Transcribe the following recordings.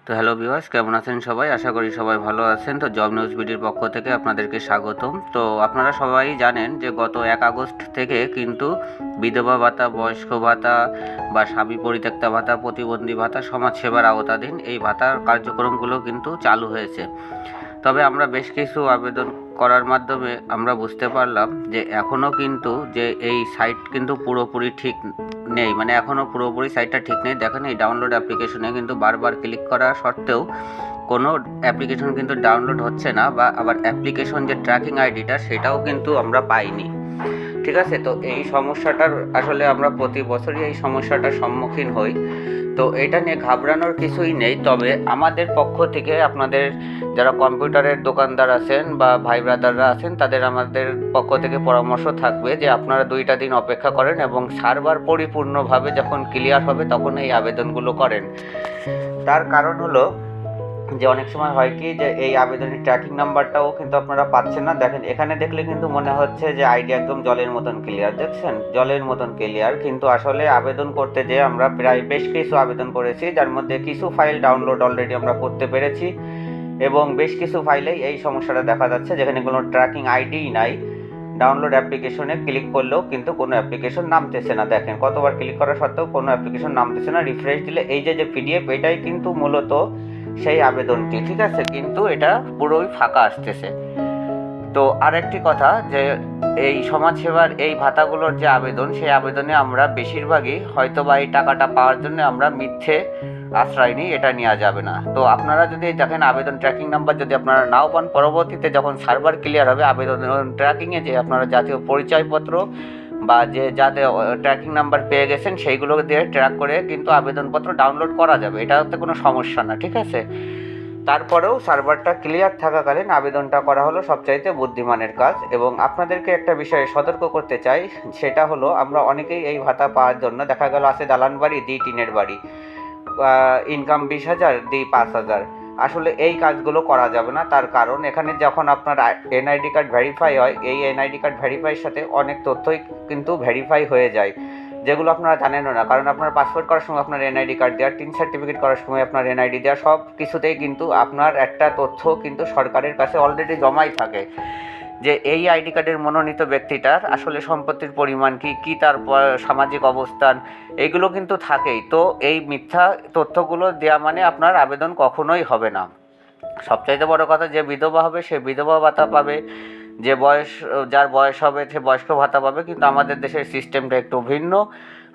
তো hello viewers, কেমন আছেন সবাই? আশা করি সবাই ভালো আছেন। তো জব নিউজ বিডির পক্ষ থেকে আপনাদেরকে স্বাগতম। তো আপনারা সবাই জানেন যে গত 1 আগস্ট থেকে কিন্তু বিধবা ভাতা, বয়স্ক ভাতা বা স্বামী পরিত্যক্তা ভাতা, প্রতিবন্ধী ভাতা, সমাজসেবার আওতাধীন এই ভাতার কার্যক্রমগুলো কিন্তু চালু হয়েছে। তবে আমরা বেশ কিছু আবেদন করার মাধ্যমে আমরা বুঝতে পারলাম যে এখনও কিন্তু যে এই সাইট কিন্তু পুরোপুরি ঠিক নেই, মানে এখনও পুরোপুরি সাইটটা ঠিক নেই। দেখেন এই ডাউনলোড অ্যাপ্লিকেশনে কিন্তু বারবার ক্লিক করা সত্ত্বেও কোনো অ্যাপ্লিকেশন কিন্তু ডাউনলোড হচ্ছে না, বা আবার অ্যাপ্লিকেশন যে ট্র্যাকিং আইডিটা সেটাও কিন্তু আমরা পাইনি। ঠিক আছে, তো এই সমস্যাটার আসলে আমরা প্রতি বছরই এই সমস্যাটার সম্মুখীন হই। তো এটা নিয়ে ঘাবড়ানোর কিছুই নেই, তবে আমাদের পক্ষ থেকে আপনাদের যারা কম্পিউটারের দোকানদার আছেন বা ভাই ব্রাদাররা আছেন তাদের আমাদের পক্ষ থেকে পরামর্শ থাকবে যে আপনারা 2টা দিন অপেক্ষা করেন এবং সার্ভার পরিপূর্ণভাবে যখন ক্লিয়ার হবে তখন এই আবেদনগুলো করেন। তার কারণ হলো যে অনেক সময় হয় কি যে এই আবেদনের ট্র্যাকিং নাম্বারটাও কিন্তু আপনারা পাচ্ছেন না। দেখেন এখানে দেখলে কিন্তু মনে হচ্ছে যে আইডি একদম জলের মতন ক্লিয়ার, দেখছেন জলের মতন ক্লিয়ার, কিন্তু আসলে আবেদন করতে যেয়ে আমরা প্রায় বেশ কিছু আবেদন করেছি, যার মধ্যে কিছু ফাইল ডাউনলোড অলরেডি আমরা করতে পেরেছি এবং বেশ কিছু ফাইলেই এই সমস্যাটা দেখা যাচ্ছে যেখানে কোনো ট্র্যাকিং আইডিই নাই। ডাউনলোড অ্যাপ্লিকেশনে ক্লিক করলেও কিন্তু কোনো অ্যাপ্লিকেশন নামতেছে না। দেখেন কতবার ক্লিক করা সত্ত্বেও কোনো অ্যাপ্লিকেশন নামতেছে না। রিফ্রেশ দিলে এই যে পিডিএফ, এটাই কিন্তু মূলত সেই আবেদনটি, ঠিক আছে, কিন্তু এটা পুরোই ফাঁকা আসতেছে। তো আরেকটি কথা যে এই সমাজসেবার এই ভাতাগুলোর যে আবেদন, সেই আবেদনে আমরা বেশিরভাগই হয়তো বা এই টাকাটা পাওয়ার জন্য আমরা মিথ্যে আশ্রয় নিই, এটা নেওয়া যাবে না। তো আপনারা যদি দেখেন আবেদন ট্র্যাকিং নাম্বার যদি আপনারা নাও পান, পরবর্তীতে যখন সার্ভার ক্লিয়ার হবে আবেদন ট্র্যাকিংয়ে যে আপনারা জাতীয় পরিচয়পত্র বা যে যাদের ট্র্যাকিং নাম্বার পেয়ে গেছেন সেইগুলো দিয়ে ট্র্যাক করে কিন্তু আবেদনপত্র ডাউনলোড করা যাবে, এটাতে কোনো সমস্যা না, ঠিক আছে। তারপরেও সার্ভারটা ক্লিয়ার থাকাকালীন আবেদনটা করা হলো সবচাইতে বুদ্ধিমানের কাজ। এবং আপনাদেরকে একটা বিষয়ে সতর্ক করতে চাই, সেটা হলো আমরা অনেকেই এই ভাতা পাওয়ার জন্য দেখা গেল আছে দালান বাড়ি, দিই টিনের বাড়ি, ইনকাম 20,000, দিই 5,000। আসলে এই কাজগুলো করা যাবে না। তার কারণ এখানে যখন আপনার এনআইডি কার্ড ভেরিফাই হয়, এই এনআইডি কার্ড ভেরিফাইয়ের সাথে অনেক তথ্যই কিন্তু ভেরিফাই হয়ে যায়, যেগুলো আপনারা জানেনও না। কারণ আপনার পাসপোর্ট করার সময় আপনার এনআইডি কার্ড দেওয়া, টিন সার্টিফিকেট করার সময় আপনার এনআইডি দেওয়া, সব কিছুতেই কিন্তু আপনার একটা তথ্য কিন্তু সরকারের কাছে অলরেডি জমাই থাকে যে এই আইডি কার্ডের মনোনীত ব্যক্তিটার আসলে সম্পত্তির পরিমাণ কী তার সামাজিক অবস্থান, এগুলো কিন্তু থাকেই। তো এই মিথ্যা তথ্যগুলো দেওয়া মানে আপনার আবেদন কখনোই হবে না। সবচাইতে বড় কথা, যে বিধবা হবে সে বিধবা ভাতা পাবে, যে যার বয়স হবে সে বয়স্ক ভাতা পাবে, কিন্তু আমাদের দেশের সিস্টেমটা একটু ভিন্ন।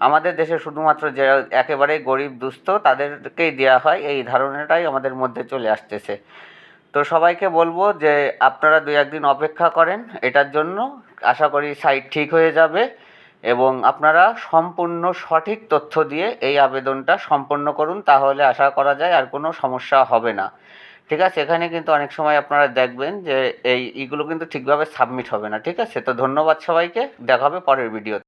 আমাদের দেশে শুধুমাত্র যে একেবারেই গরিব দুস্থ তাদেরকেই দেওয়া হয়, এই ধারণাটাই আমাদের মধ্যে চলে আসতেছে। তো সবাইকে বলবো যে আপনারা 2-1 দিন অপেক্ষা করেন এটার জন্য, আশা করি সাইট ঠিক হয়ে যাবে এবং আপনারা সম্পূর্ণ সঠিক তথ্য দিয়ে এই আবেদনটা সম্পন্ন করুন, তাহলে আশা করা যায় আর কোনো সমস্যা হবে না, ঠিক আছে। এখানে কিন্তু অনেক সময় আপনারা দেখবেন যে এইগুলো কিন্তু ঠিকভাবে সাবমিট হবে না, ঠিক আছে। তো ধন্যবাদ সবাইকে, দেখা হবে পরের ভিডিওতে।